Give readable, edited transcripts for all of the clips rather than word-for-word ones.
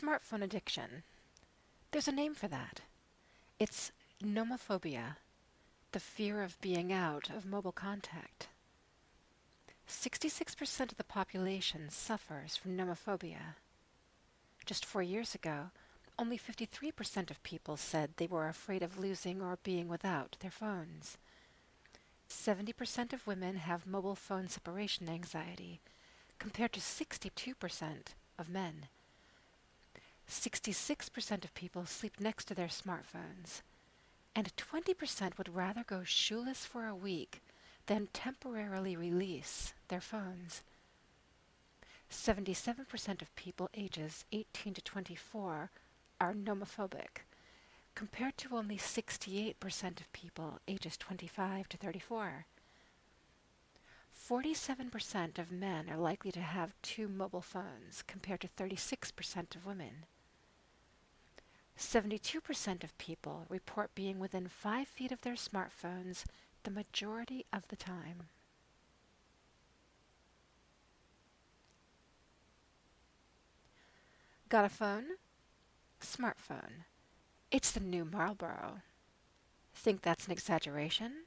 Smartphone addiction. There's a name for that. It's nomophobia, the fear of being out of mobile contact. 66% of the population suffers from nomophobia. Just 4 years ago, only 53% of people said they were afraid of losing or being without their phones. 70% of women have mobile phone separation anxiety, compared to 62% of men. 66% of people sleep next to their smartphones, and 20% would rather go shoeless for a week than temporarily release their phones. 77% of people ages 18 to 24 are nomophobic, compared to only 68% of people ages 25 to 34. 47% of men are likely to have two mobile phones, compared to 36% of women. 72% of people report being within 5 feet of their smartphones the majority of the time. Got a phone? Smartphone. It's the new Marlboro. Think that's an exaggeration?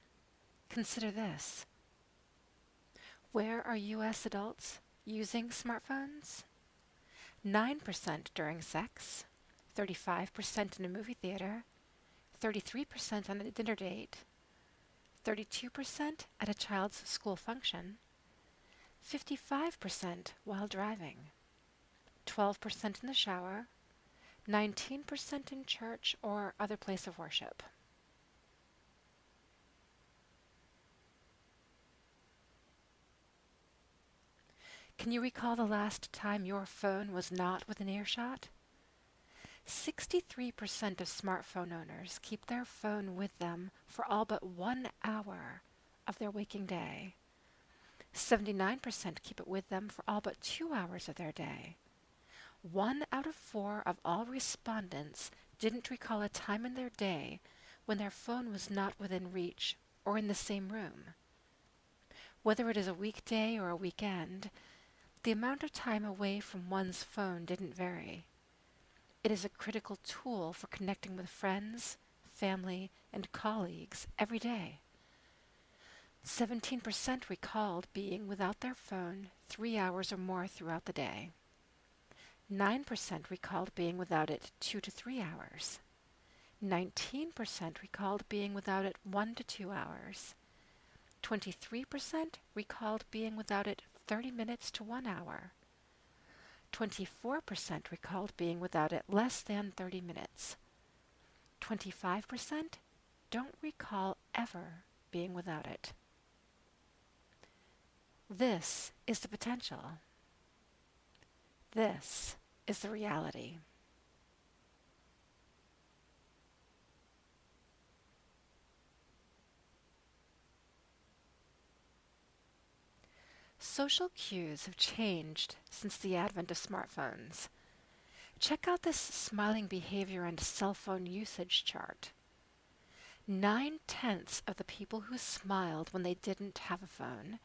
Consider this. Where are U.S. adults using smartphones? 9% during sex, 35% in a movie theater, 33% on a dinner date, 32% at a child's school function, 55% while driving, 12% in the shower, 19% in church or other place of worship. Can you recall the last time your phone was not within earshot? 63% of smartphone owners keep their phone with them for all but 1 hour of their waking day. 79% keep it with them for all but 2 hours of their day. 1 out of 4 of all respondents didn't recall a time in their day when their phone was not within reach or in the same room. Whether it is a weekday or a weekend, the amount of time away from one's phone didn't vary. It is a critical tool for connecting with friends, family, and colleagues every day. 17% recalled being without their phone 3 hours or more throughout the day. 9% recalled being without it 2 to 3 hours. 19% recalled being without it 1 to 2 hours. 23% recalled being without it 30 minutes to 1 hour. 24% recalled being without it less than 30 minutes. 25% don't recall ever being without it. This is the potential. This is the reality. Social cues have changed since the advent of smartphones. Check out this smiling behavior and cell phone usage chart. 9/10 of the people who smiled when they didn't have a phone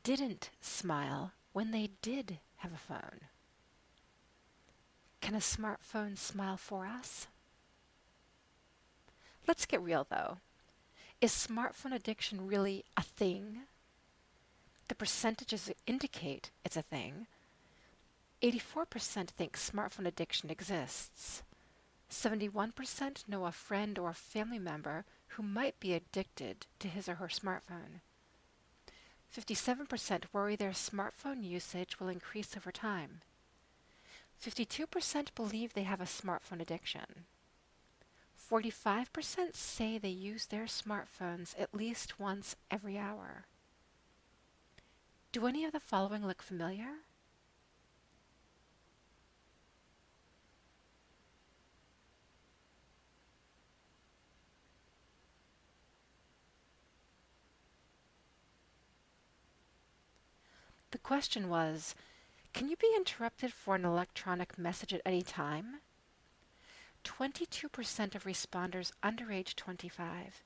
didn't smile when they did have a phone. Can a smartphone smile for us? Let's get real though. Is smartphone addiction really a thing? The percentages indicate it's a thing. 84% think smartphone addiction exists. 71% know a friend or family member who might be addicted to his or her smartphone. 57% worry their smartphone usage will increase over time. 52% believe they have a smartphone addiction. 45% say they use their smartphones at least once every hour. Do any of the following look familiar? The question was, can you be interrupted for an electronic message at any time? 22% of responders under age 25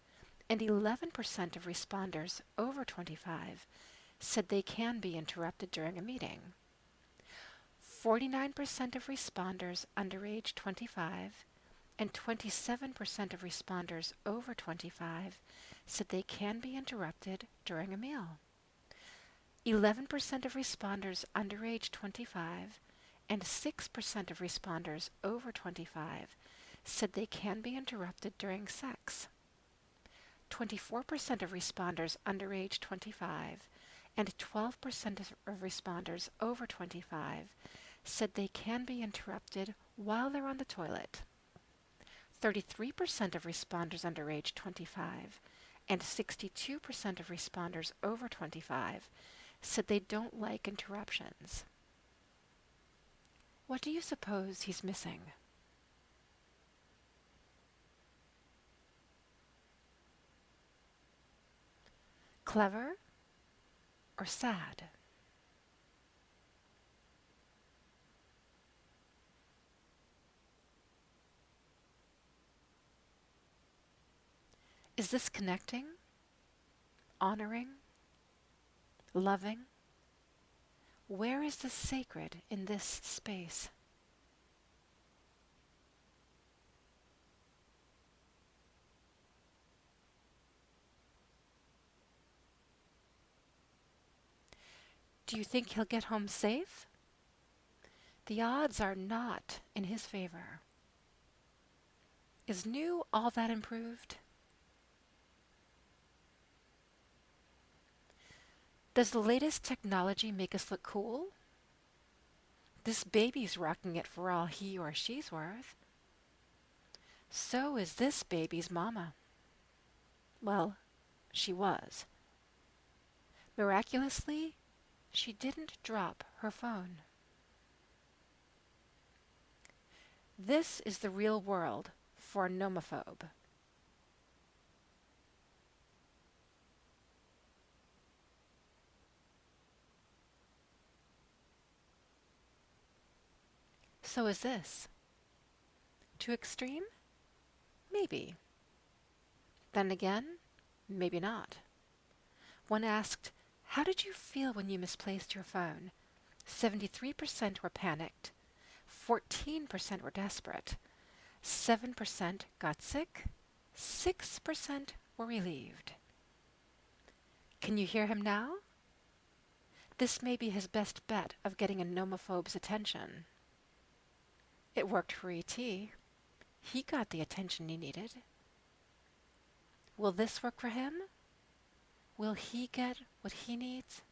and 11% of responders over 25 said they can be interrupted during a meeting. 49% of responders under age 25 and 27% of responders over 25 said they can be interrupted during a meal. 11% of responders under age 25 and 6% of responders over 25 said they can be interrupted during sex. 24% of responders under age 25 and 12% of responders over 25 said they can be interrupted while they're on the toilet. 33% of responders under age 25 and 62% of responders over 25 said they don't like interruptions. What do you suppose he's missing? Clever or sad? Is this connecting, honoring, loving? Where is the sacred in this space? Do you think he'll get home safe? The odds are not in his favor. Is new all that improved? Does the latest technology make us look cool? This baby's rocking it for all he or she's worth. So is this baby's mama. Well, she was. Miraculously, she didn't drop her phone. This is the real world for a nomophobe. So is this. Too extreme? Maybe. Then again, maybe not. When asked, "How did you feel when you misplaced your phone?" 73% were panicked, 14% were desperate, 7% got sick, 6% were relieved. Can you hear him now? This may be his best bet of getting a nomophobe's attention. It worked for E.T. He got the attention he needed. Will this work for him? Will he get what he needs?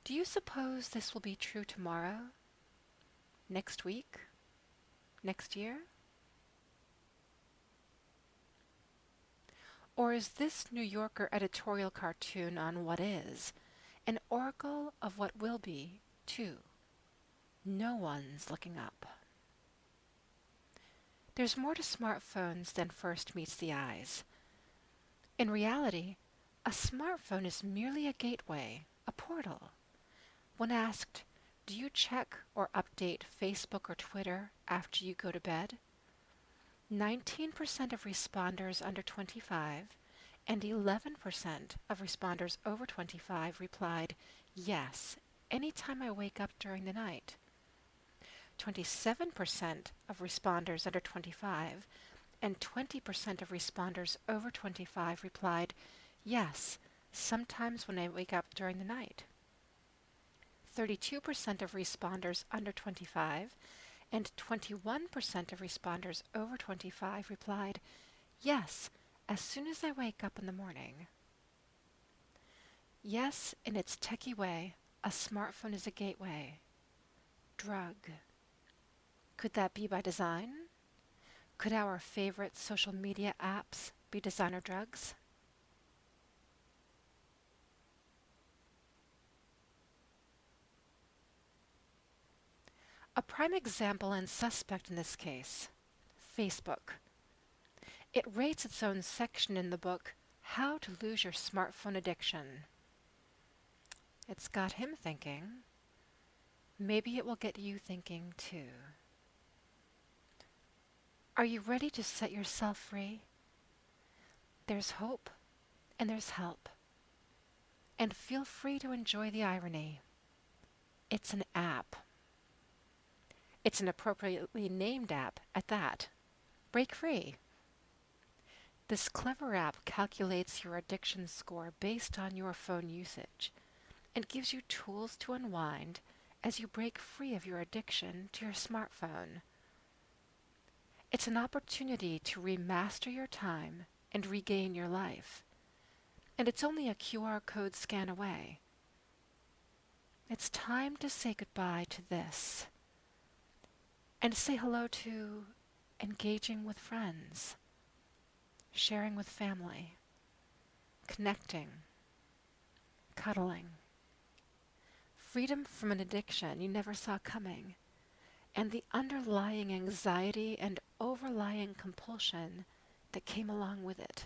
Do you suppose this will be true tomorrow? Next week? Next year? Or is this New Yorker editorial cartoon on what is an oracle of what will be, too? No one's looking up. There's more to smartphones than first meets the eyes. In reality, a smartphone is merely a gateway, a portal. When asked, "Do you check or update Facebook or Twitter after you go to bed?" 19% of responders under 25 and 11% of responders over 25 replied, "Yes, anytime I wake up during the night." 27% of responders under 25 and 20% of responders over 25 replied, "Yes, sometimes when I wake up during the night." 32% of responders under 25 and 21% of responders over 25 replied, "Yes, as soon as I wake up in the morning." Yes, in its techie way, a smartphone is a gateway. Drug. Could that be by design? Could our favorite social media apps be designer drugs? A prime example and suspect in this case, Facebook. It rates its own section in the book, "How to Lose Your Smartphone Addiction." It's got him thinking. Maybe it will get you thinking too. Are you ready to set yourself free? There's hope and there's help. And feel free to enjoy the irony. It's an app. It's an appropriately named app at that. Break free. This clever app calculates your addiction score based on your phone usage and gives you tools to unwind as you break free of your addiction to your smartphone. It's an opportunity to remaster your time and regain your life. And it's only a QR code scan away. It's time to say goodbye to this and say hello to engaging with friends, sharing with family, connecting, cuddling. Freedom from an addiction you never saw coming, and the underlying anxiety and overlying compulsion that came along with it.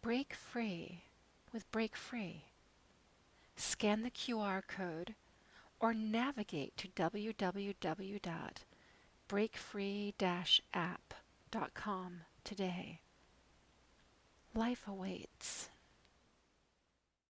Break free with Break Free. Scan the QR code or navigate to www.breakfree-app.com today. Life awaits.